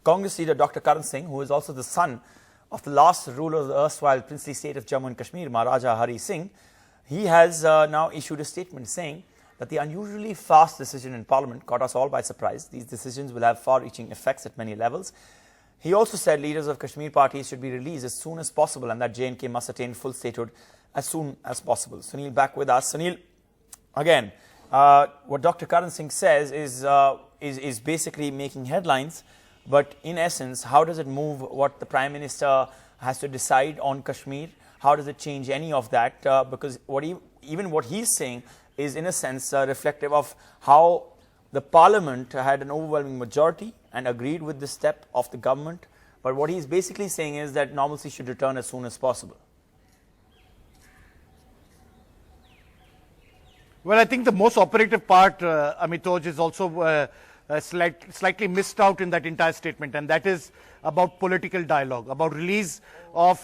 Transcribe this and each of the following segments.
Congress leader Dr. Karan Singh, who is also the son of the last ruler of the erstwhile princely state of Jammu and Kashmir, Maharaja Hari Singh, he has now issued a statement saying that the unusually fast decision in Parliament caught us all by surprise. These decisions will have far-reaching effects at many levels. He also said leaders of Kashmir parties should be released as soon as possible and that J&K must attain full statehood as soon as possible. Sunil back with us. Sunil, again, what Dr. Karan Singh says is basically making headlines, but in essence, how does it move what the Prime Minister has to decide on Kashmir? How does it change any of that? Because even what he's saying is in a sense reflective of how the Parliament had an overwhelming majority and agreed with this step of the government. But what he's basically saying is that normalcy should return as soon as possible. Well, I think the most operative part, Amitoj, is also slightly missed out in that entire statement, and that is about political dialogue, about release of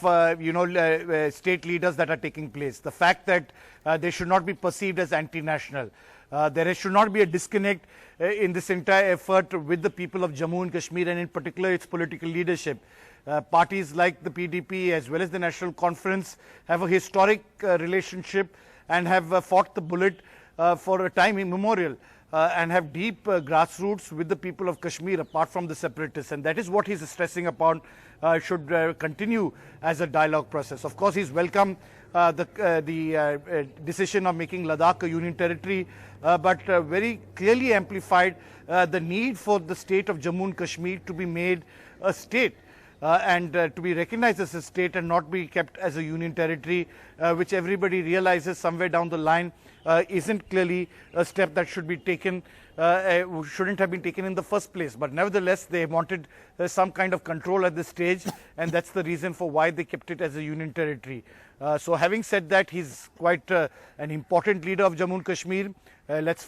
state leaders that are taking place. The fact that they should not be perceived as anti-national. There should not be a disconnect in this entire effort with the people of Jammu and Kashmir, and in particular its political leadership. Parties like the PDP as well as the National Conference have a historic relationship and have fought the bullet for a time immemorial and have deep grassroots with the people of Kashmir apart from the separatists, and that is what he's stressing upon should continue as a dialogue process. Of course, he's welcomed the decision of making Ladakh a union territory, but very clearly amplified the need for the state of Jammu and Kashmir to be made a state. And to be recognized as a state and not be kept as a union territory, which everybody realizes somewhere down the line isn't clearly a step that should be taken, shouldn't have been taken in the first place. But nevertheless, they wanted some kind of control at this stage, and that's the reason for why they kept it as a union territory. So having said that, he's quite an important leader of Jammu and Kashmir. Let's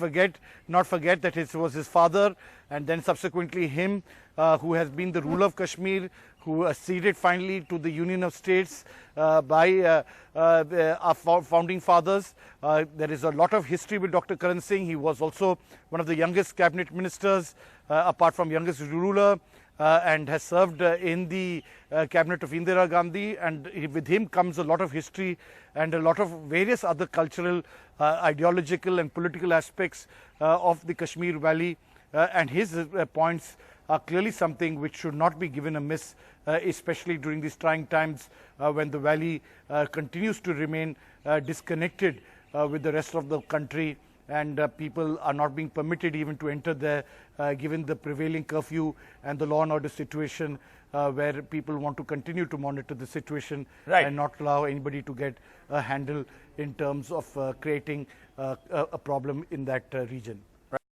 not forget that it was his father and then subsequently him who has been the ruler of Kashmir, who acceded finally to the Union of States by our founding fathers. There is a lot of history with Dr. Karan Singh. He was also one of the youngest cabinet ministers, apart from youngest ruler, and has served in the cabinet of Indira Gandhi, and with him comes a lot of history and a lot of various other cultural, ideological and political aspects of the Kashmir Valley, and his points are clearly something which should not be given a miss, especially during these trying times when the valley continues to remain disconnected with the rest of the country, and people are not being permitted even to enter there given the prevailing curfew and the law and order situation, where people want to continue to monitor the situation and not allow anybody to get a handle in terms of creating a problem in that region.